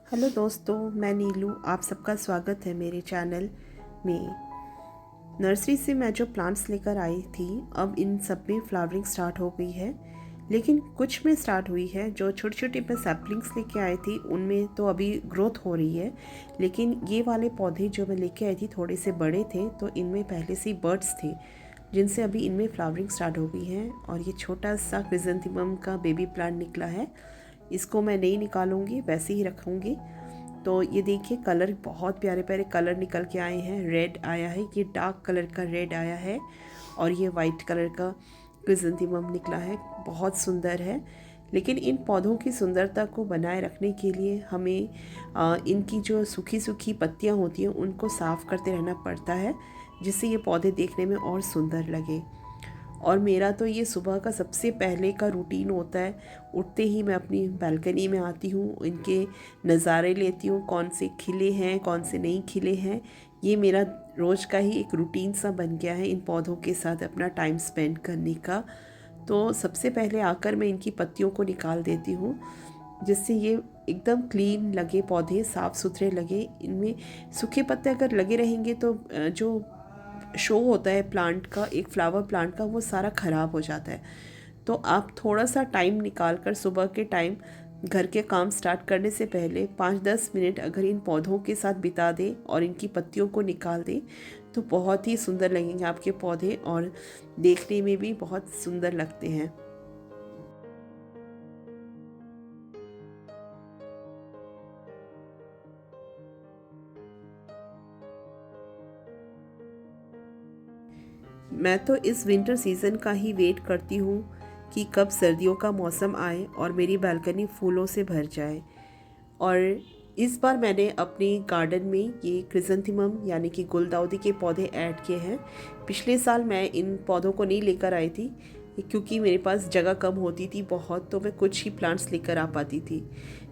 Hello दोस्तों, मैं नीलू। आप सबका स्वागत है मेरे चैनल में। नर्सरी से मैं जो प्लांट्स लेकर आई थी, अब इन सब में फ्लावरिंग स्टार्ट हो गई है। लेकिन कुछ में स्टार्ट हुई है। जो छोटे छोटे मैं सैपलिंग्स लेके आई थी उनमें तो अभी ग्रोथ हो रही है। लेकिन ये वाले पौधे जो मैं लेके आई थी थोड़े से बड़े थे, तो इनमें पहले से बर्ड्स थे जिनसे अभी इनमें फ्लावरिंग स्टार्ट हो गई है। और ये छोटा सा क्रिजेंथेमम का बेबी प्लांट निकला है। इसको मैं नहीं निकालूंगी, वैसे ही रखूंगी। तो ये देखिए, कलर बहुत प्यारे प्यारे कलर निकल के आए हैं। रेड आया है, ये डार्क कलर का रेड आया है, और ये वाइट कलर का क्रिजेंथेमम निकला है। बहुत सुंदर है। लेकिन इन पौधों की सुंदरता को बनाए रखने के लिए हमें इनकी जो सूखी सूखी पत्तियां होती हैं उनको साफ़ करते रहना पड़ता है, जिससे ये पौधे देखने में और सुंदर लगे। और मेरा तो ये सुबह का सबसे पहले का रूटीन होता है। उठते ही मैं अपनी बालकनी में आती हूँ, इनके नज़ारे लेती हूँ, कौन से खिले हैं कौन से नहीं खिले हैं। ये मेरा रोज़ का ही एक रूटीन सा बन गया है इन पौधों के साथ अपना टाइम स्पेंड करने का। तो सबसे पहले आकर मैं इनकी पत्तियों को निकाल देती हूँ, जिससे ये एकदम क्लीन लगे, पौधे साफ़ सुथरे लगे। इनमें सूखे पत्ते अगर लगे रहेंगे तो जो शो होता है प्लांट का, एक फ्लावर प्लांट का, वो सारा ख़राब हो जाता है। तो आप थोड़ा सा टाइम निकाल कर सुबह के टाइम घर के काम स्टार्ट करने से पहले 5-10 मिनट अगर इन पौधों के साथ बिता दें और इनकी पत्तियों को निकाल दें, तो बहुत ही सुंदर लगेंगे आपके पौधे, और देखने में भी बहुत सुंदर लगते हैं। मैं तो इस विंटर सीज़न का ही वेट करती हूँ कि कब सर्दियों का मौसम आए और मेरी बालकनी फूलों से भर जाए। और इस बार मैंने अपनी गार्डन में ये क्रिजेंथेमम यानी कि गुलदाउदी के पौधे ऐड किए हैं। पिछले साल मैं इन पौधों को नहीं लेकर आई थी, क्योंकि मेरे पास जगह कम होती थी बहुत, तो मैं कुछ ही प्लांट्स लेकर आ पाती थी।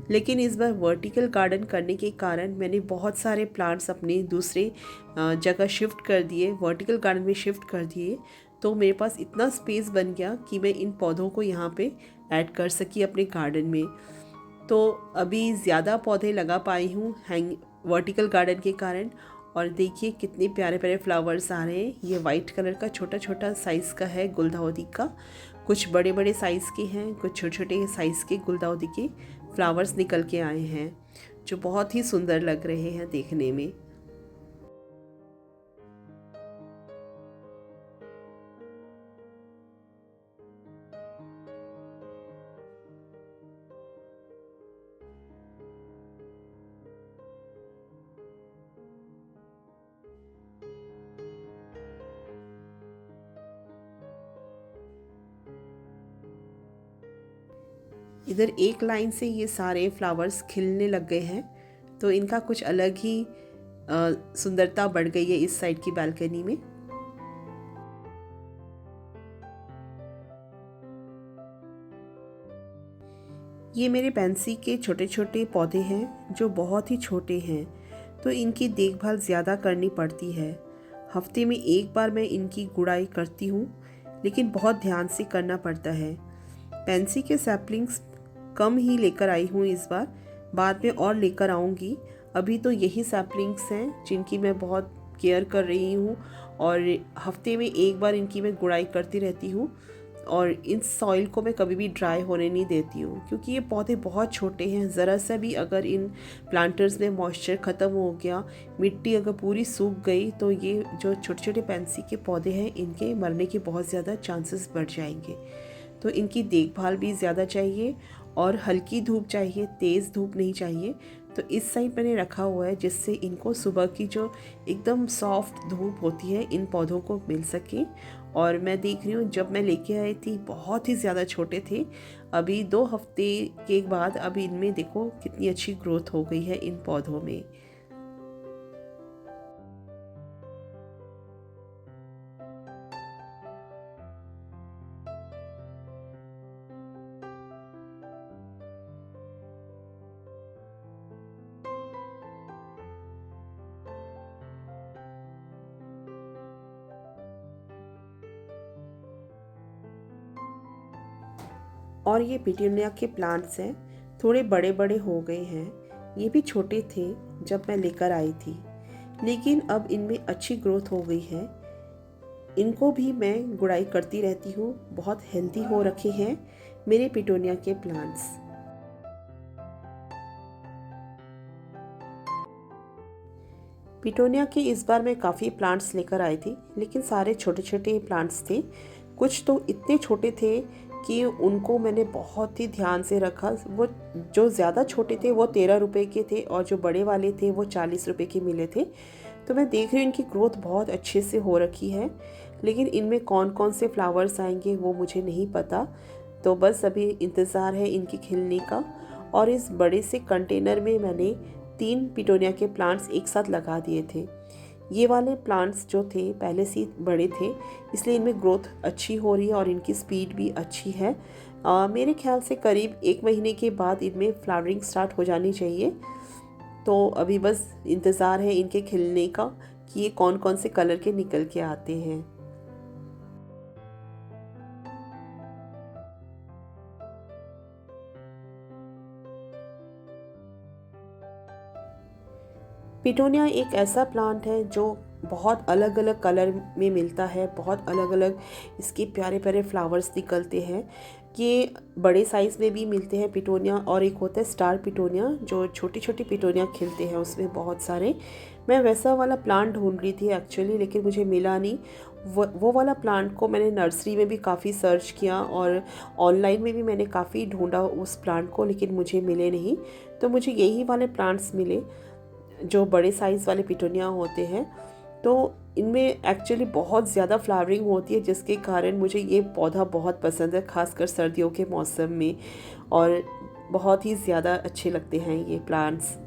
लेकिन इस बार वर्टिकल गार्डन करने के कारण मैंने बहुत सारे प्लांट्स अपने दूसरे जगह शिफ्ट कर दिए, वर्टिकल गार्डन में शिफ्ट कर दिए। तो मेरे पास इतना स्पेस बन गया कि मैं इन पौधों को यहाँ पे ऐड कर सकी अपने गार्डन में। तो अभी ज़्यादा पौधे लगा पाई हूँ हैंग वर्टिकल गार्डन के कारण। और देखिए कितने प्यारे प्यारे फ्लावर्स आ रहे हैं। ये वाइट कलर का छोटा छोटा साइज़ का है गुलदाउदी का, कुछ बड़े बड़े साइज़ के हैं, कुछ छोटे छोटे साइज़ के गुलदाउदी के फ्लावर्स निकल के आए हैं, जो बहुत ही सुंदर लग रहे हैं देखने में। इधर एक लाइन से ये सारे फ्लावर्स खिलने लग गए हैं, तो इनका कुछ अलग ही सुंदरता बढ़ गई है इस साइड की बालकनी में। ये मेरे पेंसी के छोटे छोटे पौधे हैं जो बहुत ही छोटे हैं, तो इनकी देखभाल ज़्यादा करनी पड़ती है। हफ्ते में एक बार मैं इनकी गुड़ाई करती हूँ, लेकिन बहुत ध्यान से करना पड़ता है। पेंसी के सैपलिंग्स कम ही लेकर आई हूँ इस बार, बाद में और लेकर आऊँगी। अभी तो यही सैपलिंग्स हैं जिनकी मैं बहुत केयर कर रही हूँ, और हफ्ते में एक बार इनकी मैं गुड़ाई करती रहती हूँ। और इन सॉइल को मैं कभी भी ड्राई होने नहीं देती हूँ, क्योंकि ये पौधे बहुत छोटे हैं। ज़रा सा भी अगर इन प्लांटर्स में मॉइस्चर ख़त्म हो गया, मिट्टी अगर पूरी सूख गई, तो ये जो छोटे छोटे पेंसी के पौधे हैं इनके मरने के बहुत ज़्यादा चांसेस बढ़ जाएंगे। तो इनकी देखभाल भी ज़्यादा चाहिए, और हल्की धूप चाहिए, तेज़ धूप नहीं चाहिए। तो इस साइड मैंने रखा हुआ है, जिससे इनको सुबह की जो एकदम सॉफ्ट धूप होती है इन पौधों को मिल सके। और मैं देख रही हूँ, जब मैं लेके आई थी बहुत ही ज़्यादा छोटे थे। अभी 2 हफ्ते के बाद अभी इनमें देखो कितनी अच्छी ग्रोथ हो गई है इन पौधों में। और ये पिटूनिया के प्लांट्स हैं, थोड़े बड़े बड़े हो गए हैं। ये भी छोटे थे जब मैं लेकर आई थी, लेकिन अब इनमें अच्छी ग्रोथ हो गई है। इनको भी मैं गुड़ाई करती रहती हूँ। बहुत हेल्दी हो रखे हैं मेरे पिटोनिया के प्लांट्स। पिटोनिया के इस बार मैं काफ़ी प्लांट्स लेकर आई थी, लेकिन सारे छोटे छोटे प्लांट्स थे। कुछ तो इतने छोटे थे कि उनको मैंने बहुत ही ध्यान से रखा। वो जो ज़्यादा छोटे थे वो 13 रुपए के थे और जो बड़े वाले थे वो 40 रुपए के मिले थे। तो मैं देख रही हूँ इनकी ग्रोथ बहुत अच्छे से हो रखी है, लेकिन इनमें कौन कौन से फ्लावर्स आएंगे वो मुझे नहीं पता। तो बस अभी इंतज़ार है इनके खिलने का। और इस बड़े से कंटेनर में मैंने 3 पिटोनिया के प्लांट्स एक साथ लगा दिए थे। ये वाले प्लांट्स जो थे पहले से बड़े थे, इसलिए इनमें ग्रोथ अच्छी हो रही है और इनकी स्पीड भी अच्छी है। मेरे ख्याल से करीब 1 महीने के बाद इनमें फ्लावरिंग स्टार्ट हो जानी चाहिए। तो अभी बस इंतज़ार है इनके खिलने का कि ये कौन कौन से कलर के निकल के आते हैं। पिटोनिया एक ऐसा प्लांट है जो बहुत अलग अलग कलर में मिलता है, बहुत अलग अलग इसके प्यारे प्यारे फ्लावर्स निकलते हैं। ये बड़े साइज़ में भी मिलते हैं पिटोनिया, और एक होता है स्टार पिटोनिया जो छोटी छोटी पिटोनिया खिलते हैं उसमें बहुत सारे। मैं वैसा वाला प्लांट ढूंढ रही थी एक्चुअली, लेकिन मुझे मिला नहीं। वो वाला प्लांट को मैंने नर्सरी में भी काफ़ी सर्च किया और ऑनलाइन में भी मैंने काफ़ी ढूंढा उस प्लांट को, लेकिन मुझे मिले नहीं। तो मुझे यही वाले प्लांट्स मिले जो बड़े साइज़ वाले पिटोनिया होते हैं। तो इनमें एक्चुअली बहुत ज़्यादा फ्लावरिंग होती है, जिसके कारण मुझे ये पौधा बहुत पसंद है, खासकर सर्दियों के मौसम में। और बहुत ही ज़्यादा अच्छे लगते हैं ये प्लांट्स।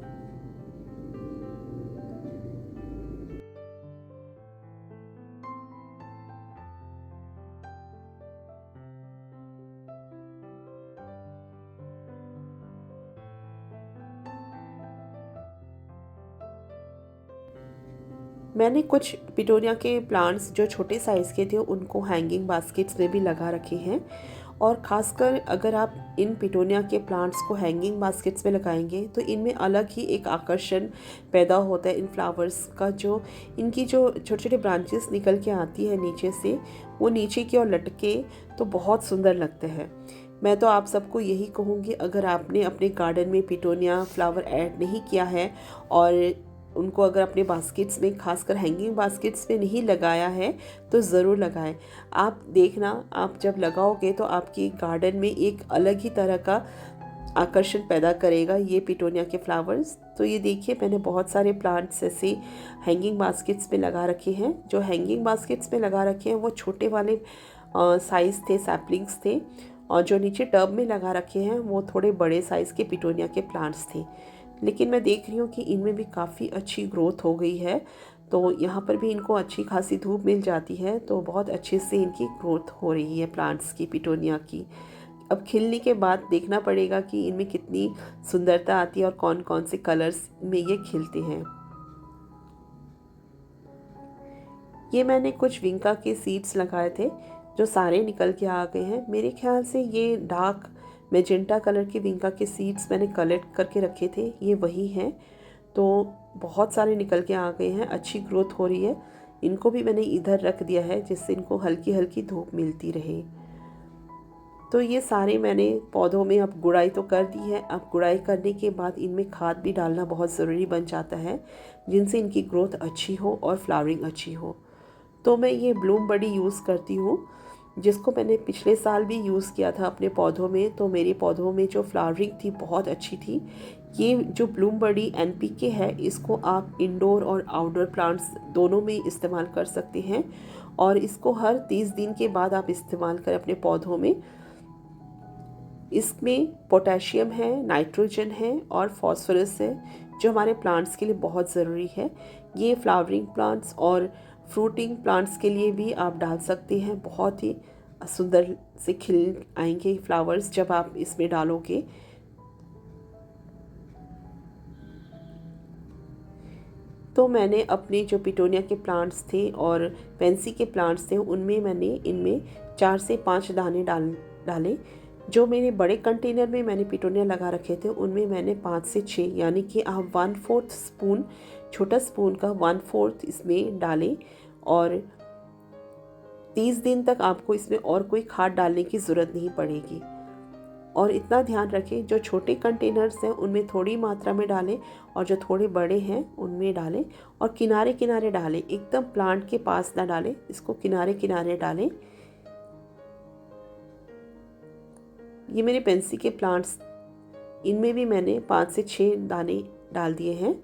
मैंने कुछ पिटोनिया के प्लांट्स जो छोटे साइज़ के थे उनको हैंगिंग बास्केट्स में भी लगा रखे हैं। और ख़ासकर अगर आप इन पिटोनिया के प्लांट्स को हैंगिंग बास्केट्स में लगाएंगे तो इनमें अलग ही एक आकर्षण पैदा होता है इन फ्लावर्स का। जो इनकी जो छोटे छोटे ब्रांचेस निकल के आती है नीचे से, वो नीचे की ओर लटके तो बहुत सुंदर लगते हैं। मैं तो आप सबको यही कहूँगी, अगर आपने अपने गार्डन में पिटोनिया फ्लावर ऐड नहीं किया है और उनको अगर अपने बास्केट्स में, खासकर हैंगिंग बास्केट्स में नहीं लगाया है, तो ज़रूर लगाएं। आप देखना, आप जब लगाओगे तो आपकी गार्डन में एक अलग ही तरह का आकर्षण पैदा करेगा ये पिटोनिया के फ्लावर्स। तो ये देखिए, मैंने बहुत सारे प्लांट्स ऐसे हैंगिंग बास्केट्स में लगा रखे हैं। जो हैंगिंग बास्केट्स में लगा रखे हैं वो छोटे वाले साइज़ थे, सैपलिंग्स थे, और जो नीचे टब में लगा रखे हैं वो थोड़े बड़े साइज़ के पिटोनिया के प्लांट्स थे। लेकिन मैं देख रही हूँ कि इनमें भी काफ़ी अच्छी ग्रोथ हो गई है। तो यहाँ पर भी इनको अच्छी खासी धूप मिल जाती है, तो बहुत अच्छे से इनकी ग्रोथ हो रही है प्लांट्स की, पिटोनिया की। अब खिलने के बाद देखना पड़ेगा कि इनमें कितनी सुंदरता आती है और कौन कौन से कलर्स में ये खिलते हैं। ये मैंने कुछ विंका के सीड्स लगाए थे जो सारे निकल के आ गए हैं। मेरे ख्याल से ये डार्क मैजेंटा कलर के विंका के सीड्स मैंने कलेक्ट करके रखे थे, ये वही हैं। तो बहुत सारे निकल के आ गए हैं, अच्छी ग्रोथ हो रही है। इनको भी मैंने इधर रख दिया है जिससे इनको हल्की हल्की धूप मिलती रहे। तो ये सारे मैंने पौधों में अब गुड़ाई तो कर दी है। अब गुड़ाई करने के बाद इनमें खाद भी डालना बहुत ज़रूरी बन जाता है, जिनसे इनकी ग्रोथ अच्छी हो और फ्लावरिंग अच्छी हो। तो मैं ये ब्लूम बडी यूज़ करती हूँ, जिसको मैंने पिछले साल भी यूज़ किया था अपने पौधों में। तो मेरे पौधों में जो फ्लावरिंग थी बहुत अच्छी थी। ये जो ब्लूम बडी NPK है, इसको आप इंडोर और आउटडोर प्लांट्स दोनों में इस्तेमाल कर सकते हैं, और इसको हर 30 दिन के बाद आप इस्तेमाल करें अपने पौधों में। इसमें पोटेशियम है, नाइट्रोजन है और फॉस्फोरस है, जो हमारे प्लांट्स के लिए बहुत ज़रूरी है। ये फ्लावरिंग प्लांट्स और फ्रूटिंग प्लांट्स के लिए भी आप डाल सकते हैं। बहुत ही सुंदर से खिल आएंगे फ्लावर्स जब आप इसमें डालोगे। तो मैंने अपने जो पिटोनिया के प्लांट्स थे और पेंसी के प्लांट्स थे, उनमें मैंने इनमें 4 से 5 दाने डाले। जो मेरे बड़े कंटेनर में मैंने पिटोनिया लगा रखे थे उनमें मैंने 5 से 6 यानी कि आप 1/4 स्पून, छोटा स्पून का 1/4 इसमें डालें और 30 दिन तक आपको इसमें और कोई खाद डालने की ज़रूरत नहीं पड़ेगी। और इतना ध्यान रखें जो छोटे कंटेनर्स हैं उनमें थोड़ी मात्रा में डालें और जो थोड़े बड़े हैं उनमें डालें और किनारे किनारे डालें, एकदम प्लांट के पास ना डालें, इसको किनारे किनारे डालें। ये मेरे पेंसी के प्लांट्स, इनमें भी मैंने 5 से 6 दाने डाल दिए हैं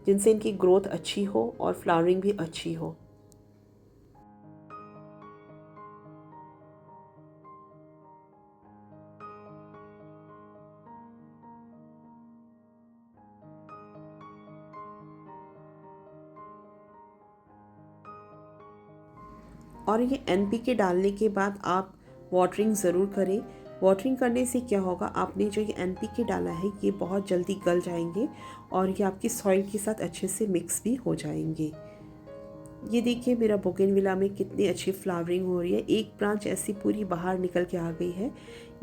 जिनसे इनकी ग्रोथ अच्छी हो और फ्लावरिंग भी अच्छी हो। और ये NPK डालने के बाद आप वाटरिंग ज़रूर करें। वाटरिंग करने से क्या होगा, आपने जो ये NPK डाला है ये बहुत जल्दी गल जाएंगे और ये आपकी सॉइल के साथ अच्छे से मिक्स भी हो जाएंगे। ये देखिए मेरा बोगनविला में कितनी अच्छी फ्लावरिंग हो रही है। एक ब्रांच ऐसी पूरी बाहर निकल के आ गई है,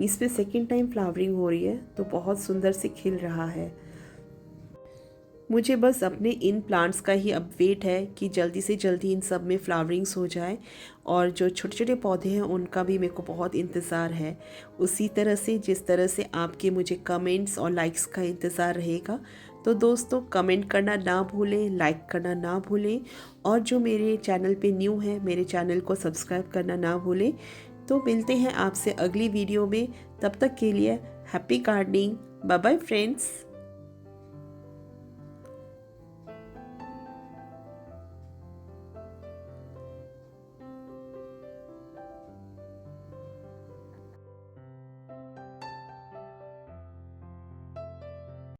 इस पे सेकेंड टाइम फ्लावरिंग हो रही है तो बहुत सुंदर से खिल रहा है। मुझे बस अपने इन प्लांट्स का ही अब वेट है कि जल्दी से जल्दी इन सब में फ्लावरिंग्स हो जाए और जो छोटे छोटे पौधे हैं उनका भी मेरे को बहुत इंतज़ार है। उसी तरह से जिस तरह से आपके मुझे कमेंट्स और लाइक्स का इंतज़ार रहेगा। तो दोस्तों कमेंट करना ना भूलें, लाइक करना ना भूलें और जो मेरे चैनल पे न्यू है मेरे चैनल को सब्सक्राइब करना ना भूलें। तो मिलते हैं आपसे अगली वीडियो में, तब तक के लिए happy gardening, bye bye friends.